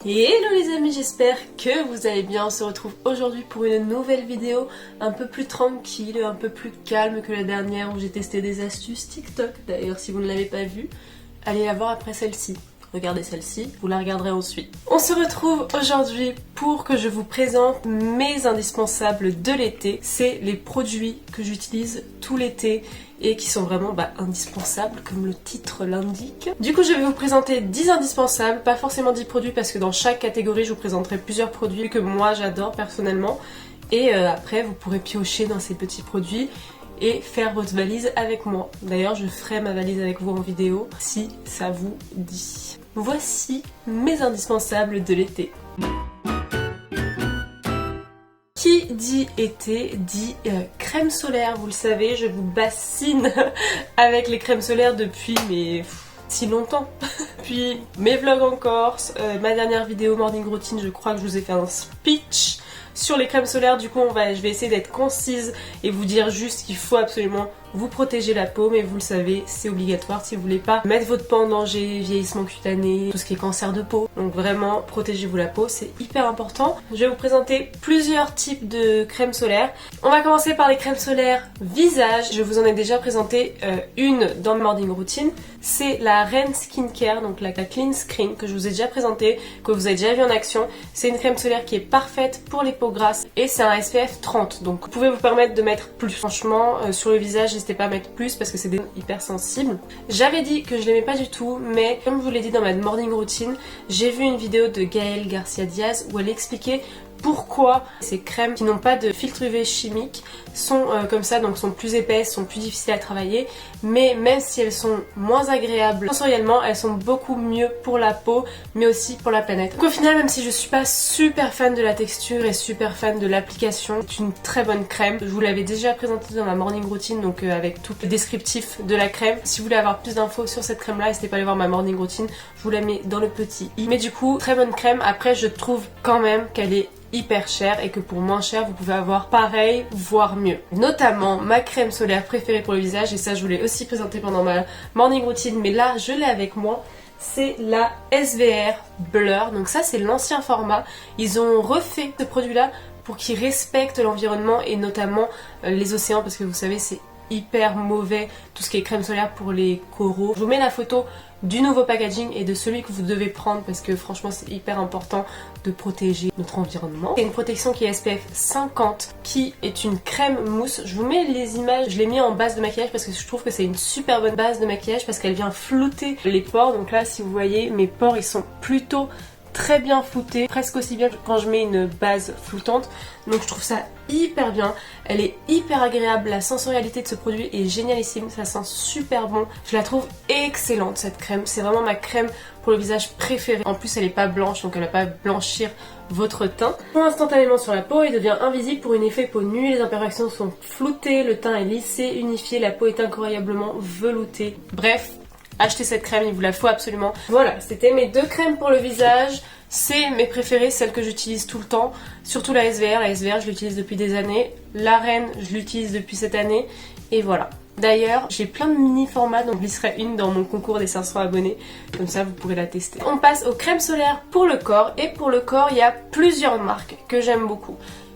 Hello les amis, j'espère que vous allez bien. On se retrouve aujourd'hui pour une nouvelle vidéo un peu plus tranquille, un peu plus calme que la dernière où j'ai testé des astuces TikTok. D'ailleurs, si vous ne l'avez pas vue, allez la voir après celle-ci. Regardez celle-ci, vous la regarderez ensuite. On se retrouve aujourd'hui pour que je vous présente mes indispensables de l'été. C'est les produits que j'utilise tout l'été et qui sont vraiment indispensables comme le titre l'indique. Du coup je vais vous présenter 10 indispensables, pas forcément 10 produits parce que dans chaque catégorie je vous présenterai plusieurs produits que moi j'adore personnellement. Et après vous pourrez piocher dans ces petits produits et faire votre valise avec moi. D'ailleurs je ferai ma valise avec vous en vidéo si ça vous dit. Voici mes indispensables de l'été. Qui dit été dit crème solaire, vous le savez, je vous bassine avec les crèmes solaires depuis si longtemps. Puis mes vlogs en Corse, ma dernière vidéo morning routine, je crois que je vous ai fait un speech sur les crèmes solaires. Du coup je vais essayer d'être concise et vous dire juste qu'il faut absolument vous protéger la peau, mais vous le savez, c'est obligatoire si vous voulez pas mettre votre peau en danger, vieillissement cutané, tout ce qui est cancer de peau. Donc vraiment, protégez-vous la peau, c'est hyper important. Je vais vous présenter plusieurs types de crèmes solaires. On va commencer par les crèmes solaires visage. Je vous en ai déjà présenté une dans le morning routine. C'est la Ren Skincare, donc la Clean Screen, que je vous ai déjà présentée, que vous avez déjà vu en action. C'est une crème solaire qui est parfaite pour les peaux grasses et c'est un SPF 30. Donc vous pouvez vous permettre de mettre plus. Franchement, sur le visage, n'hésitez pas à mettre plus parce que c'est des hyper sensibles. J'avais dit que je l'aimais pas du tout, mais comme je vous l'ai dit dans ma morning routine, j'ai vu une vidéo de Gaëlle Garcia Diaz où elle expliquait pourquoi ces crèmes qui n'ont pas de filtre UV chimique sont comme ça, donc sont plus épaisses, sont plus difficiles à travailler, mais même si elles sont moins agréables sensoriellement, elles sont beaucoup mieux pour la peau, mais aussi pour la planète. Donc au final, même si je suis pas super fan de la texture et super fan de l'application, c'est une très bonne crème. Je vous l'avais déjà présentée dans ma morning routine, donc avec tout le descriptif de la crème. Si vous voulez avoir plus d'infos sur cette crème là, n'hésitez pas à aller voir ma morning routine, je vous la mets dans le petit i. Mais du coup, très bonne crème. Après, je trouve quand même qu'elle est hyper cher et que pour moins cher vous pouvez avoir pareil voire mieux. Notamment ma crème solaire préférée pour le visage, et ça je vous l'ai aussi présenté pendant ma morning routine, mais là je l'ai avec moi, c'est la SVR Blur. Donc ça c'est l'ancien format, ils ont refait ce produit là pour qu'il respecte l'environnement et notamment les océans, parce que vous savez c'est hyper mauvais tout ce qui est crème solaire pour les coraux. Je vous mets la photo du nouveau packaging et de celui que vous devez prendre parce que franchement c'est hyper important de protéger notre environnement. C'est une protection qui est SPF 50 qui est une crème mousse. Je vous mets les images, je l'ai mis en base de maquillage parce que je trouve que c'est une super bonne base de maquillage parce qu'elle vient flouter les pores. Donc là si vous voyez mes pores ils sont plutôt très bien floutés, presque aussi bien que quand je mets une base floutante. Donc je trouve ça hyper bien, elle est hyper agréable, la sensorialité de ce produit est génialissime, ça sent super bon. Je la trouve excellente cette crème, c'est vraiment ma crème pour le visage préférée. En plus elle est pas blanche, donc elle va pas blanchir votre teint. Prend instantanément sur la peau et devient invisible pour un effet peau nue, les imperfections sont floutées, le teint est lissé, unifié, la peau est incroyablement veloutée. Bref, achetez cette crème, il vous la faut absolument. Voilà, c'était mes deux crèmes pour le visage. C'est mes préférées, celles que j'utilise tout le temps. Surtout la SVR. La SVR, je l'utilise depuis des années. La Ren, je l'utilise depuis cette année. Et voilà. D'ailleurs, j'ai plein de mini formats, donc je glisserai une dans mon concours des 500 abonnés. Comme ça, vous pourrez la tester. On passe aux crèmes solaires pour le corps. Et pour le corps, il y a plusieurs marques que j'aime beaucoup.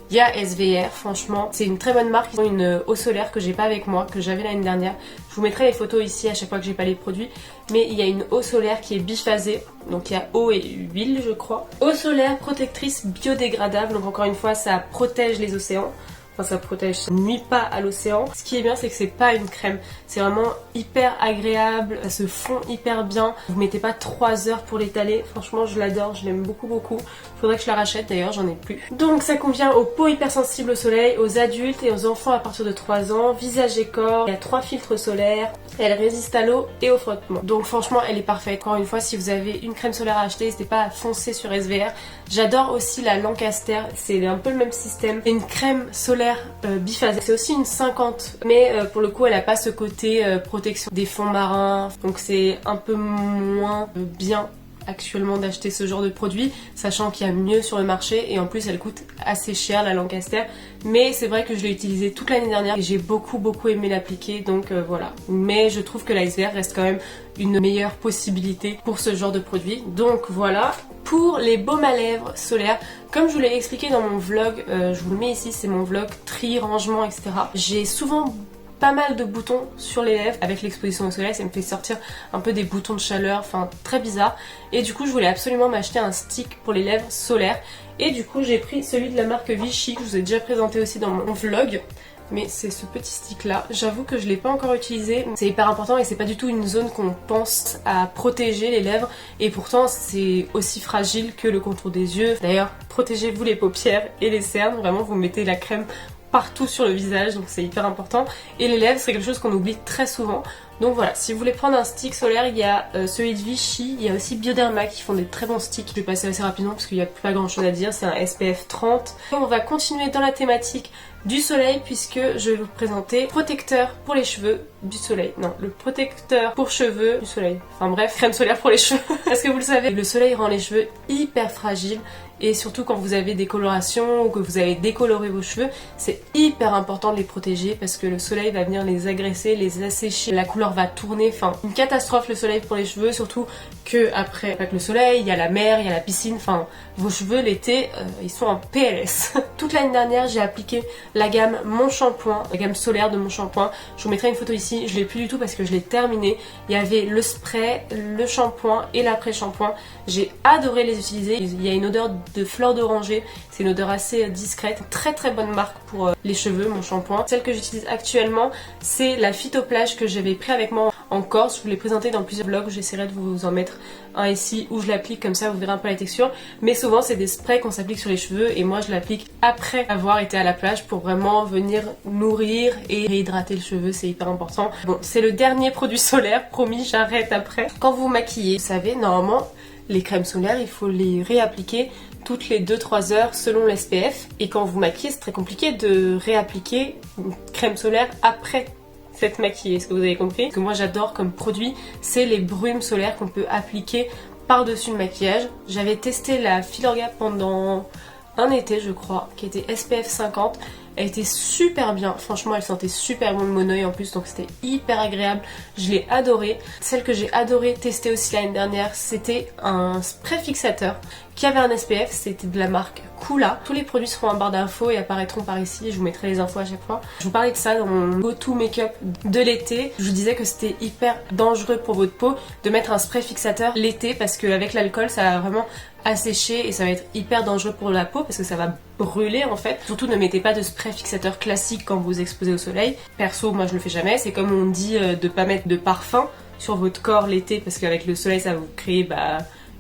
Il y a SVR, franchement, c'est une très bonne marque. Ils ont une eau solaire que j'ai pas avec moi, que j'avais l'année dernière. Je vous mettrai les photos ici à chaque fois que j'ai pas les produits. Mais il y a une eau solaire qui est biphasée, donc il y a eau et huile je crois. Eau solaire protectrice biodégradable, donc encore une fois ça protège les océans. Enfin ça protège, ça ne nuit pas à l'océan. Ce qui est bien c'est que c'est pas une crème, c'est vraiment hyper agréable, ça se fond hyper bien. Vous mettez pas 3 heures pour l'étaler, franchement je l'adore, je l'aime beaucoup beaucoup. Faudrait que je la rachète d'ailleurs, j'en ai plus. Donc ça convient aux peaux hypersensibles au soleil, aux adultes et aux enfants à partir de 3 ans, visage et corps. Il y a 3 filtres solaires, elle résiste à l'eau et au frottement. Donc franchement elle est parfaite. Encore une fois si vous avez une crème solaire à acheter, n'hésitez pas à foncer sur SVR. J'adore aussi la Lancaster, c'est un peu le même système. C'est une crème solaire biphasée. C'est aussi une 50, mais pour le coup elle a pas ce côté protection des fonds marins, donc c'est un peu moins bien actuellement d'acheter ce genre de produit, sachant qu'il y a mieux sur le marché et en plus elle coûte assez cher la Lancaster, mais c'est vrai que je l'ai utilisée toute l'année dernière et j'ai beaucoup aimé l'appliquer, donc voilà. Mais je trouve que l'iceberg reste quand même une meilleure possibilité pour ce genre de produit, donc voilà. Pour les baumes à lèvres solaires, comme je vous l'ai expliqué dans mon vlog, je vous le mets ici, c'est mon vlog tri, rangement, etc. J'ai souvent pas mal de boutons sur les lèvres avec l'exposition au soleil, ça me fait sortir un peu des boutons de chaleur, enfin très bizarre, et du coup je voulais absolument m'acheter un stick pour les lèvres solaires, et du coup j'ai pris celui de la marque Vichy que je vous ai déjà présenté aussi dans mon vlog, mais c'est ce petit stick là. J'avoue que je l'ai pas encore utilisé, c'est hyper important et c'est pas du tout une zone qu'on pense à protéger les lèvres, et pourtant c'est aussi fragile que le contour des yeux. D'ailleurs protégez-vous les paupières et les cernes, vraiment vous mettez la crème partout sur le visage, donc c'est hyper important. Et les lèvres, c'est quelque chose qu'on oublie très souvent. Donc voilà, si vous voulez prendre un stick solaire, il y a celui de Vichy, il y a aussi Bioderma qui font des très bons sticks. Je vais passer assez rapidement parce qu'il n'y a pas grand chose à dire, c'est un SPF 30. Et on va continuer dans la thématique du soleil puisque je vais vous présenter protecteur pour les cheveux du soleil. Non, le protecteur pour cheveux du soleil. Enfin bref, crème solaire pour les cheveux. Parce que vous le savez, le soleil rend les cheveux hyper fragiles. Et surtout quand vous avez des colorations ou que vous avez décoloré vos cheveux, c'est hyper important de les protéger parce que le soleil va venir les agresser, les assécher, la couleur va tourner, enfin une catastrophe le soleil pour les cheveux, surtout que après avec le soleil, il y a la mer, il y a la piscine, enfin vos cheveux l'été, ils sont en PLS. Toute l'année dernière, j'ai appliqué la gamme Mon Shampoing, la gamme solaire de Mon Shampoing. Je vous mettrai une photo ici, je l'ai plus du tout parce que je l'ai terminé. Il y avait le spray, le shampoing et l'après-shampoing. J'ai adoré les utiliser, il y a une odeur de fleur d'oranger, c'est une odeur assez discrète, très bonne marque pour les cheveux, Mon Shampoing. Celle que j'utilise actuellement, c'est la Phytoplage que j'avais pris avec moi en Corse. Je vous l'ai présenté dans plusieurs vlogs, j'essaierai de vous en mettre un ici où je l'applique, comme ça vous verrez un peu la texture. Mais souvent c'est des sprays qu'on s'applique sur les cheveux et moi je l'applique après avoir été à la plage pour vraiment venir nourrir et réhydrater le cheveu, c'est hyper important. Bon, c'est le dernier produit solaire, promis, j'arrête après. Quand vous vous maquillez, vous savez, normalement les crèmes solaires, il faut les réappliquer toutes les 2-3 heures selon l'SPF. Et quand vous maquillez, c'est très compliqué de réappliquer une crème solaire après s'être maquillé. Est-ce que vous avez compris? Ce que moi j'adore comme produit, c'est les brumes solaires qu'on peut appliquer par-dessus le maquillage. J'avais testé la Filorga pendant un été, je crois, qui était SPF 50. Elle était super bien, franchement elle sentait super bon le monoeil en plus, donc c'était hyper agréable, je l'ai adoré. Celle que j'ai adoré tester aussi l'année dernière, c'était un spray fixateur qui avait un SPF, c'était de la marque Kula. Tous les produits seront en barre d'infos et apparaîtront par ici, je vous mettrai les infos à chaque fois. Je vous parlais de ça dans mon go-to make-up de l'été. Je vous disais que c'était hyper dangereux pour votre peau de mettre un spray fixateur l'été parce qu'avec l'alcool ça va vraiment assécher et ça va être hyper dangereux pour la peau parce que ça va brûler en fait. Surtout ne mettez pas de spray fixateur classique quand vous vous exposez au soleil. Perso, moi je le fais jamais. C'est comme on dit de pas mettre de parfum sur votre corps l'été parce qu'avec le soleil ça va vous créer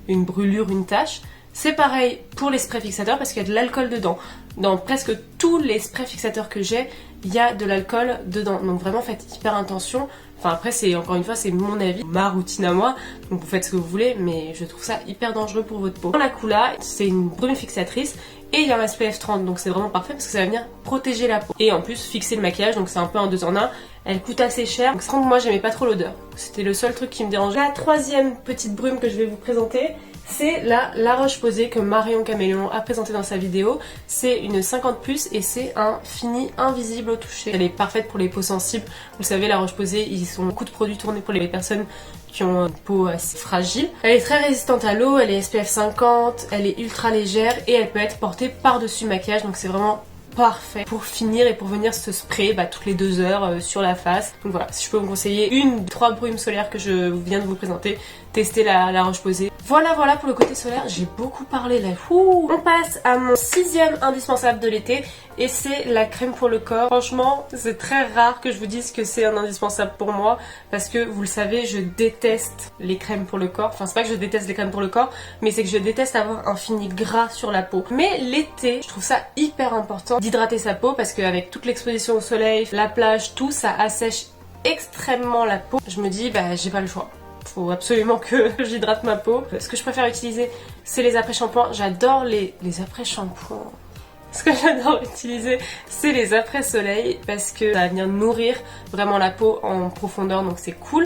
une brûlure, une tache. C'est pareil pour les sprays fixateurs parce qu'il y a de l'alcool dedans. Dans presque tous les sprays fixateurs que j'ai, il y a de l'alcool dedans. Donc vraiment faites hyper attention. Enfin après c'est encore une fois c'est mon avis, ma routine à moi, donc vous faites ce que vous voulez, mais je trouve ça hyper dangereux pour votre peau. Dans la Kula, c'est une brume fixatrice et il y a un SPF 30, donc c'est vraiment parfait parce que ça va venir protéger la peau. Et en plus fixer le maquillage, donc c'est un peu un 2 en 1. Elle coûte assez cher, donc par contre moi j'aimais pas trop l'odeur. C'était le seul truc qui me dérangeait. La troisième petite brume que je vais vous présenter, c'est la Roche-Posay que Marion Caméléon a présenté dans sa vidéo. C'est une 50+ et c'est un fini invisible au toucher. Elle est parfaite pour les peaux sensibles. Vous savez, la Roche-Posay, ils ont beaucoup de produits tournés pour les personnes qui ont une peau assez fragile. Elle est très résistante à l'eau, elle est SPF 50, elle est ultra légère et elle peut être portée par-dessus le maquillage, donc c'est vraiment parfait pour finir et pour venir se sprayer toutes les 2 heures sur la face. Donc voilà, si je peux vous conseiller une 3 brumes solaires que je viens de vous présenter, testez la Roche-Posay. Voilà pour le côté solaire, j'ai beaucoup parlé là. On passe à mon 6e indispensable de l'été et c'est la crème pour le corps. Franchement, c'est très rare que je vous dise que c'est un indispensable pour moi parce que vous le savez, je déteste les crèmes pour le corps. Enfin, c'est pas que je déteste les crèmes pour le corps, mais c'est que je déteste avoir un fini gras sur la peau. Mais l'été, je trouve ça hyper important d'hydrater sa peau parce qu'avec toute l'exposition au soleil, la plage, tout, ça assèche extrêmement la peau. Je me dis, j'ai pas le choix. Faut absolument que j'hydrate ma peau. Ce que je préfère utiliser, c'est les après-shampoings. J'adore les après-shampoings. Ce que j'adore utiliser, c'est les après-soleil parce que ça va venir nourrir vraiment la peau en profondeur, donc c'est cool.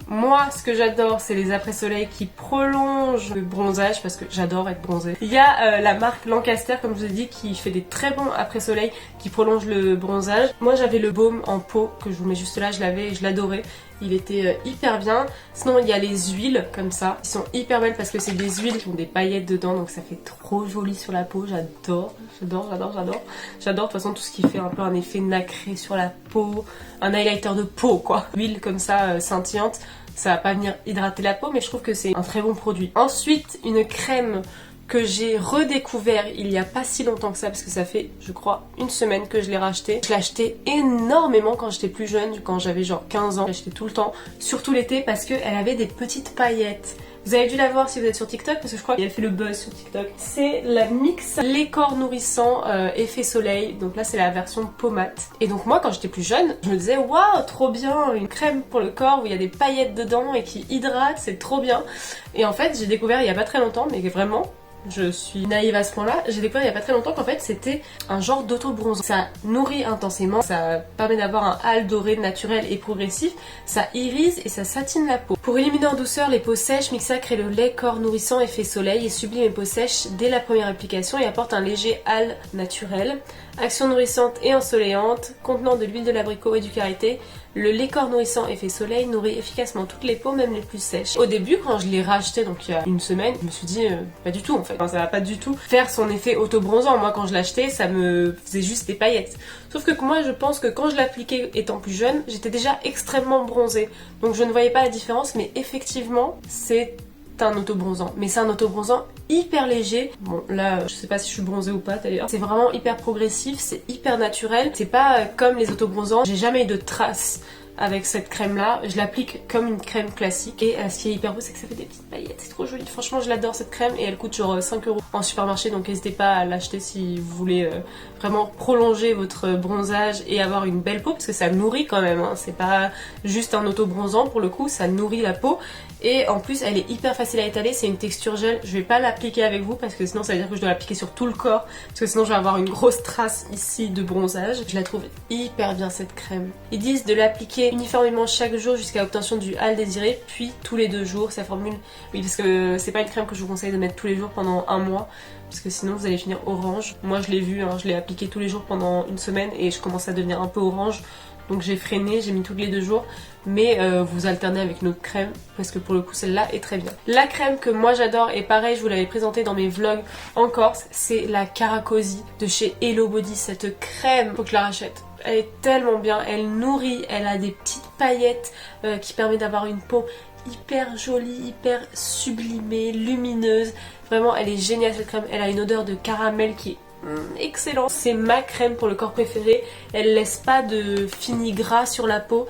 Moi, ce que j'adore, c'est les après-soleil qui prolongent le bronzage parce que j'adore être bronzée. Il y a la marque Lancaster, comme je vous ai dit, qui fait des très bons après-soleil qui prolongent le bronzage. Moi, j'avais le baume en pot que je vous mets juste là, je l'avais et je l'adorais. Il était hyper bien. Sinon, il y a les huiles comme ça. Ils sont hyper belles parce que c'est des huiles qui ont des paillettes dedans, donc ça fait trop joli sur la peau. J'adore. J'adore de toute façon tout ce qui fait un peu un effet nacré sur la peau, un highlighter de peau quoi. Huile comme ça scintillante, ça va pas venir hydrater la peau, mais je trouve que c'est un très bon produit. Ensuite, une crème que j'ai redécouvert il y a pas si longtemps que ça, parce que ça fait je crois une semaine que je l'ai racheté. Je l'achetais énormément quand j'étais plus jeune, quand j'avais genre 15 ans, j'achetais tout le temps, surtout l'été parce qu'elle avait des petites paillettes. Vous avez dû la voir si vous êtes sur TikTok parce que je crois qu'elle fait le buzz sur TikTok. C'est la mix Les Corps Nourrissants Effet Soleil. Donc là c'est la version pommade. Et donc moi quand j'étais plus jeune, je me disais waouh trop bien, une crème pour le corps où il y a des paillettes dedans et qui hydrate, c'est trop bien. Et en fait j'ai découvert il y a pas très longtemps, mais vraiment je suis naïve à ce point-là, j'ai découvert il y a pas très longtemps qu'en fait c'était un genre d'auto-bronzant. Ça nourrit intensément, ça permet d'avoir un hâle doré naturel et progressif, ça irise et ça satine la peau. Pour éliminer en douceur les peaux sèches, Mixa crée le lait corps nourrissant effet soleil et sublime les peaux sèches dès la première application et apporte un léger hâle naturel. Action nourrissante et ensoleillante, contenant de l'huile de l'abricot et du karité, le lait corps nourrissant effet soleil nourrit efficacement toutes les peaux, même les plus sèches. Au début, quand je l'ai racheté, donc il y a une semaine, je me suis dit pas du tout en fait. Enfin, ça va pas du tout faire son effet auto-bronzant. Moi, quand je l'achetais, ça me faisait juste des paillettes. Sauf que moi, je pense que quand je l'appliquais étant plus jeune, j'étais déjà extrêmement bronzée. Donc je ne voyais pas la différence, mais effectivement, c'est un auto-bronzant. Mais c'est un auto-bronzant hyper léger. Bon là je sais pas si je suis bronzée ou pas d'ailleurs. C'est vraiment hyper progressif, c'est hyper naturel. C'est pas comme les auto-bronzants. J'ai jamais eu de traces avec cette crème là. Je l'applique comme une crème classique. Et ce qui est hyper beau c'est que ça fait des petites paillettes. C'est trop joli. Franchement je l'adore cette crème et elle coûte genre 5 € en supermarché. Donc n'hésitez pas à l'acheter si vous voulez vraiment prolonger votre bronzage et avoir une belle peau. Parce que ça nourrit quand même. Hein. C'est pas juste un auto-bronzant pour le coup. Ça nourrit la peau. Et en plus elle est hyper facile à étaler, c'est une texture gel. Je vais pas l'appliquer avec vous parce que sinon ça veut dire que je dois l'appliquer sur tout le corps. Parce que sinon je vais avoir une grosse trace ici de bronzage. Je la trouve hyper bien cette crème. Ils disent de l'appliquer uniformément chaque jour jusqu'à l'obtention du hâle désiré. Puis tous les 2 jours, sa formule. Oui parce que c'est pas une crème que je vous conseille de mettre tous les jours pendant un mois. Parce que sinon vous allez finir orange. Moi je l'ai vu, hein, je l'ai appliqué tous les jours pendant une semaine et je commence à devenir un peu orange. Donc j'ai freiné, j'ai mis tous les 2 jours. Mais vous alternez avec une autre crème parce que pour le coup celle-là est très bien. La crème que moi j'adore et pareil je vous l'avais présentée dans mes vlogs en Corse, c'est la Caracosi de chez Hello Body. Cette crème, faut que je la rachète. Elle est tellement bien, elle nourrit, elle a des petites paillettes qui permettent d'avoir une peau hyper jolie, hyper sublimée, lumineuse. Vraiment elle est géniale cette crème, elle a une odeur de caramel qui est excellente. C'est ma crème pour le corps préférée, elle laisse pas de fini gras sur la peau.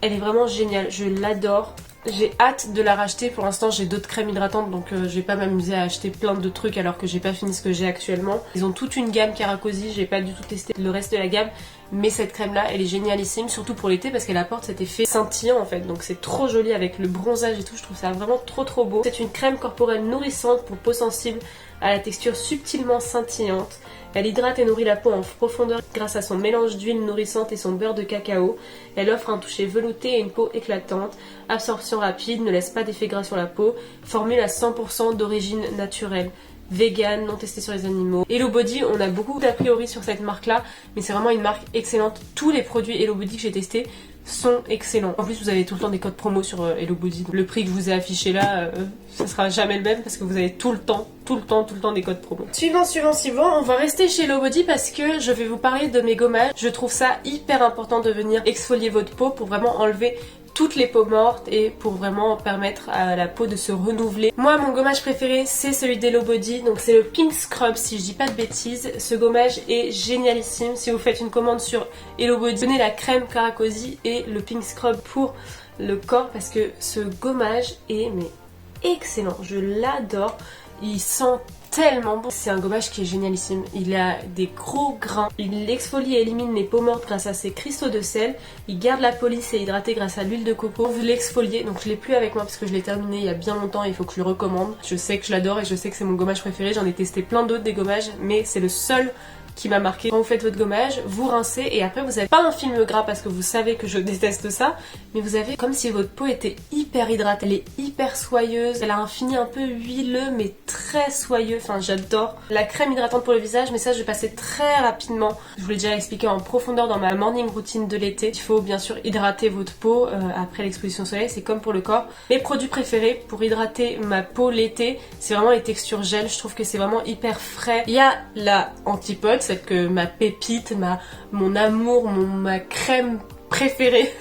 Elle est vraiment géniale, je l'adore. J'ai hâte de la racheter. Pour l'instant j'ai d'autres crèmes hydratantes donc je vais pas m'amuser à acheter plein de trucs alors que j'ai pas fini ce que j'ai actuellement. Ils ont toute une gamme Caracosi, j'ai pas du tout testé le reste de la gamme. Mais cette crème là elle est génialissime, surtout pour l'été parce qu'elle apporte cet effet scintillant en fait. Donc c'est trop joli avec le bronzage et tout, je trouve ça vraiment trop beau. C'est une crème corporelle nourrissante pour peau sensible à la texture subtilement scintillante. Elle hydrate et nourrit la peau en profondeur grâce à son mélange d'huile nourrissante et son beurre de cacao. Elle offre un toucher velouté et une peau éclatante. Absorption rapide, ne laisse pas d'effet gras sur la peau. Formule à 100% d'origine naturelle. Vegan, non testé sur les animaux. Hello Body, on a beaucoup d'a priori sur cette marque là, mais c'est vraiment une marque excellente. Tous les produits Hello Body que j'ai testés sont excellents. En plus vous avez tout le temps des codes promo sur Hello Body. Donc, le prix que je vous ai affiché là, ce sera jamais le même parce que vous avez tout le temps des codes promo. Suivant, on va rester chez Hello Body parce que je vais vous parler de mes gommages. Je trouve ça hyper important de venir exfolier votre peau pour vraiment enlever toutes les peaux mortes et pour vraiment permettre à la peau de se renouveler. Moi mon gommage préféré c'est celui d'Hello Body, donc c'est le Pink Scrub si je dis pas de bêtises. Ce gommage est génialissime. Si vous faites une commande sur Hello Body, prenez la crème Caracosi et le Pink Scrub pour le corps parce que ce gommage est mais excellent, je l'adore. Il sent tellement bon. C'est un gommage qui est génialissime. Il a des gros grains. Il exfolie et élimine les peaux mortes grâce à ses cristaux de sel. Il garde la peau lisse et hydratée grâce à l'huile de coco. Vous l'exfoliez. Donc je l'ai plus avec moi parce que je l'ai terminé il y a bien longtemps et il faut que je le recommande. Je sais que je l'adore et je sais que c'est mon gommage préféré. J'en ai testé plein d'autres des gommages mais c'est le seul qui m'a marqué. Quand vous faites votre gommage, vous rincez et après vous avez pas un film gras parce que vous savez que je déteste ça, mais vous avez comme si votre peau était hyper hydratée. Elle est hyper soyeuse, elle a un fini un peu huileux mais très soyeux, enfin j'adore. La crème hydratante pour le visage, mais ça je vais passer très rapidement. Je vous l'ai déjà expliqué en profondeur dans ma morning routine de l'été. Il faut bien sûr hydrater votre peau après l'exposition au soleil, c'est comme pour le corps. Mes produits préférés pour hydrater ma peau l'été, c'est vraiment les textures gel, je trouve que c'est vraiment hyper frais. Il y a la Antipode, celle que ma pépite, mon amour, ma crème préférée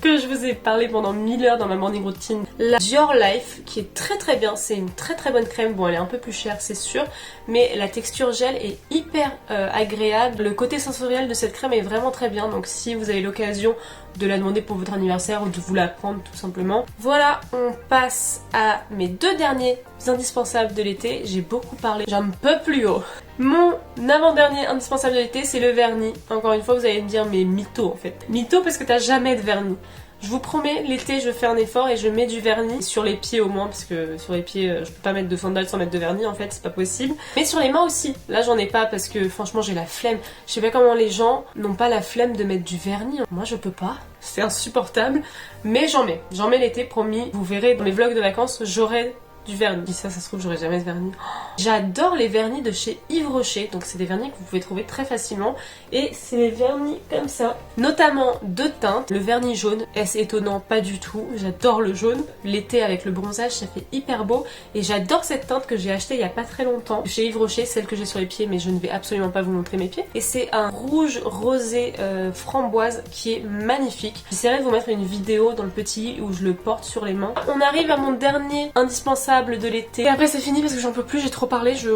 que je vous ai parlé pendant 1000 heures dans ma morning routine. La Your Life qui est très très bien, c'est une très très bonne crème, bon elle est un peu plus chère c'est sûr, mais la texture gel est hyper agréable. Le côté sensoriel de cette crème est vraiment très bien, donc si vous avez l'occasion de la demander pour votre anniversaire ou de vous la prendre tout simplement. Voilà, on passe à mes deux derniers indispensables de l'été. J'ai beaucoup parlé, j'en peux plus haut. Mon avant-dernier indispensable de l'été, c'est le vernis. Encore une fois, vous allez me dire, mais mytho en fait. Mytho parce que t'as jamais de vernis. Je vous promets, l'été je fais un effort et je mets du vernis sur les pieds au moins, parce que sur les pieds je peux pas mettre de sandales sans mettre de vernis en fait, c'est pas possible. Mais sur les mains aussi, là j'en ai pas parce que franchement j'ai la flemme. Je sais pas comment les gens n'ont pas la flemme de mettre du vernis. Moi je peux pas, c'est insupportable, mais j'en mets l'été promis. Vous verrez dans mes vlogs de vacances, j'aurai du vernis. Ça se trouve j'aurai jamais de vernis. J'adore les vernis de chez Yves Rocher, donc c'est des vernis que vous pouvez trouver très facilement et c'est les vernis comme ça, notamment deux teintes. Le vernis jaune, est-ce étonnant? Pas du tout, j'adore le jaune. L'été avec le bronzage ça fait hyper beau et j'adore cette teinte que j'ai achetée il y a pas très longtemps chez Yves Rocher, celle que j'ai sur les pieds mais je ne vais absolument pas vous montrer mes pieds. Et c'est un rouge rosé framboise qui est magnifique. J'essaierai de vous mettre une vidéo dans le petit où je le porte sur les mains. On arrive à mon dernier indispensable de l'été. Et après c'est fini parce que j'en peux plus, j'ai trop parlé, je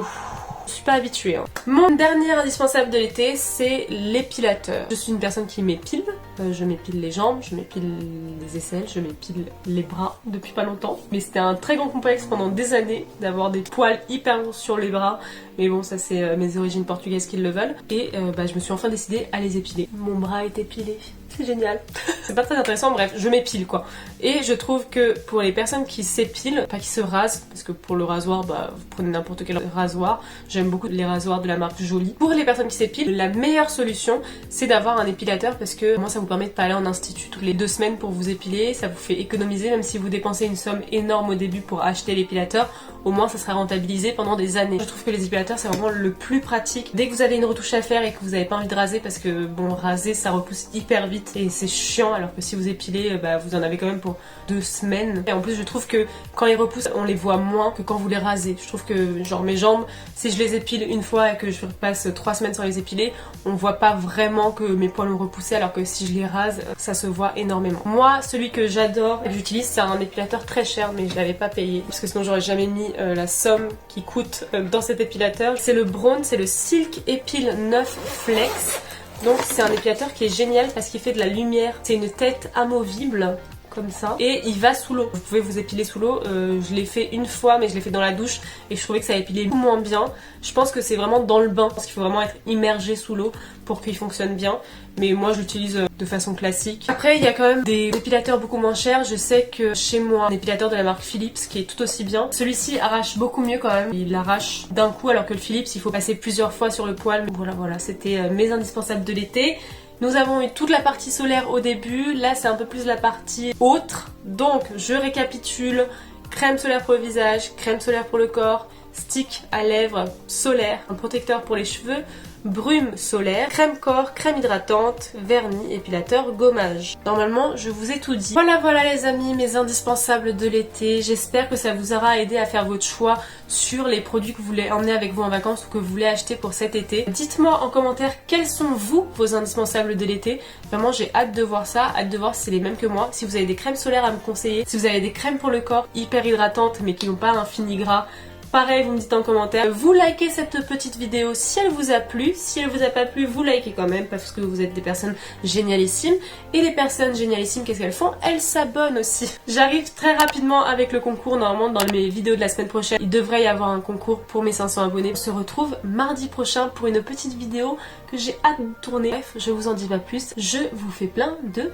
suis pas habituée. Hein. Mon dernier indispensable de l'été, c'est l'épilateur. Je suis une personne qui m'épile. Je m'épile les jambes, je m'épile les aisselles, je m'épile les bras depuis pas longtemps. Mais c'était un très grand complexe pendant des années d'avoir des poils hyper longs sur les bras. Mais bon, ça c'est mes origines portugaises qui le veulent. Et je me suis enfin décidée à les épiler. Mon bras est épilé. C'est génial. C'est pas très intéressant, bref, je m'épile quoi. Et je trouve que pour les personnes qui s'épilent, pas qui se rasent, parce que pour le rasoir, vous prenez n'importe quel rasoir. J'aime beaucoup les rasoirs de la marque Jolie. Pour les personnes qui s'épilent, la meilleure solution, c'est d'avoir un épilateur parce que moi ça vous permet de pas aller en institut toutes les 2 semaines pour vous épiler. Ça vous fait économiser, même si vous dépensez une somme énorme au début pour acheter l'épilateur, au moins ça sera rentabilisé pendant des années. Je trouve que les épilateurs c'est vraiment le plus pratique. Dès que vous avez une retouche à faire et que vous avez pas envie de raser, parce que bon, raser ça repousse hyper vite et c'est chiant, alors que si vous épilez, vous en avez quand même pour 2 semaines. Et en plus je trouve que quand ils repoussent, on les voit moins que quand vous les rasez. Je trouve que genre mes jambes, si je les épile une fois et que je passe 3 semaines sans les épiler, on voit pas vraiment que mes poils ont repoussé, alors que si je les rase, ça se voit énormément. Moi, celui que j'adore et que j'utilise, c'est un épilateur très cher, mais je l'avais pas payé parce que sinon j'aurais jamais mis la somme qui coûte dans cet épilateur. C'est le Braun, c'est le Silk Epile 9 Flex. Donc c'est un épilateur qui est génial parce qu'il fait de la lumière. C'est une tête amovible comme ça et il va sous l'eau. Vous pouvez vous épiler sous l'eau. Je l'ai fait une fois, mais je l'ai fait dans la douche et je trouvais que ça épilait beaucoup moins bien. Je pense que c'est vraiment dans le bain parce qu'il faut vraiment être immergé sous l'eau pour qu'il fonctionne bien. Mais moi je l'utilise de façon classique. Après il y a quand même des épilateurs beaucoup moins chers. Je sais que chez moi, un épilateur de la marque Philips qui est tout aussi bien. Celui-ci arrache beaucoup mieux quand même. Il arrache d'un coup, alors que le Philips il faut passer plusieurs fois sur le poil. Voilà, c'était mes indispensables de l'été. Nous avons eu toute la partie solaire au début, là c'est un peu plus la partie autre. Donc je récapitule: crème solaire pour le visage, crème solaire pour le corps, stick à lèvres solaire, un protecteur pour les cheveux, brume solaire, crème corps, crème hydratante, vernis, épilateur, gommage. Normalement je vous ai tout dit. Voilà les amis, mes indispensables de l'été. J'espère que ça vous aura aidé à faire votre choix sur les produits que vous voulez emmener avec vous en vacances ou que vous voulez acheter pour cet été. Dites-moi en commentaire quels sont vos indispensables de l'été. Vraiment j'ai hâte de voir ça, hâte de voir si c'est les mêmes que moi. Si vous avez des crèmes solaires à me conseiller, si vous avez des crèmes pour le corps hyper hydratantes mais qui n'ont pas un fini gras, pareil, vous me dites en commentaire. Vous likez cette petite vidéo si elle vous a plu. Si elle vous a pas plu, vous likez quand même parce que vous êtes des personnes génialissimes. Et les personnes génialissimes, qu'est-ce qu'elles font? Elles s'abonnent aussi. J'arrive très rapidement avec le concours. Normalement, dans mes vidéos de la semaine prochaine, il devrait y avoir un concours pour mes 500 abonnés. On se retrouve mardi prochain pour une petite vidéo que j'ai hâte de tourner. Bref, je vous en dis pas plus. Je vous fais plein de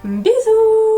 bisous.